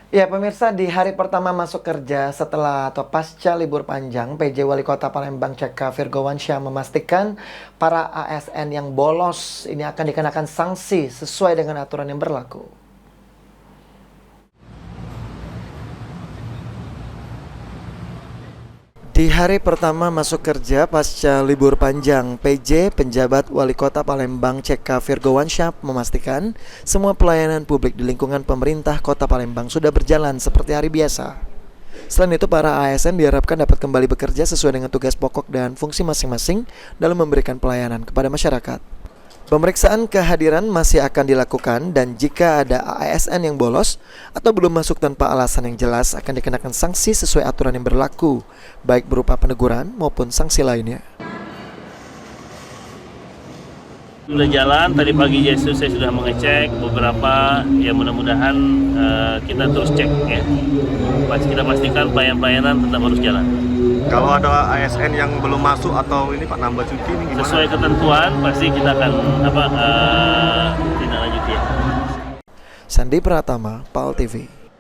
Ya, pemirsa, di hari pertama masuk kerja setelah atau pasca libur panjang, PJ Wali Kota Palembang CK Virgowansyah memastikan para ASN yang bolos ini akan dikenakan sanksi sesuai dengan aturan yang berlaku. Di hari pertama masuk kerja pasca libur panjang, PJ penjabat Wali Kota Palembang CK Virgowansyah memastikan semua pelayanan publik di lingkungan pemerintah Kota Palembang sudah berjalan seperti hari biasa. Selain itu, para ASN diharapkan dapat kembali bekerja sesuai dengan tugas pokok dan fungsi masing-masing dalam memberikan pelayanan kepada masyarakat. Pemeriksaan kehadiran masih akan dilakukan dan jika ada ASN yang bolos atau belum masuk tanpa alasan yang jelas akan dikenakan sanksi sesuai aturan yang berlaku, baik berupa peneguran maupun sanksi lainnya. Sudah jalan, tadi pagi Yesus saya sudah mengecek beberapa, ya mudah-mudahan kita terus cek ya. Kita pastikan pelayanan tetap harus jalan. Kalau ada ASN yang belum masuk atau ini Pak nambah cuti ini gimana? Sesuai ketentuan pasti kita akan tindak lanjuti ya. Sandi Pratama, PAL TV.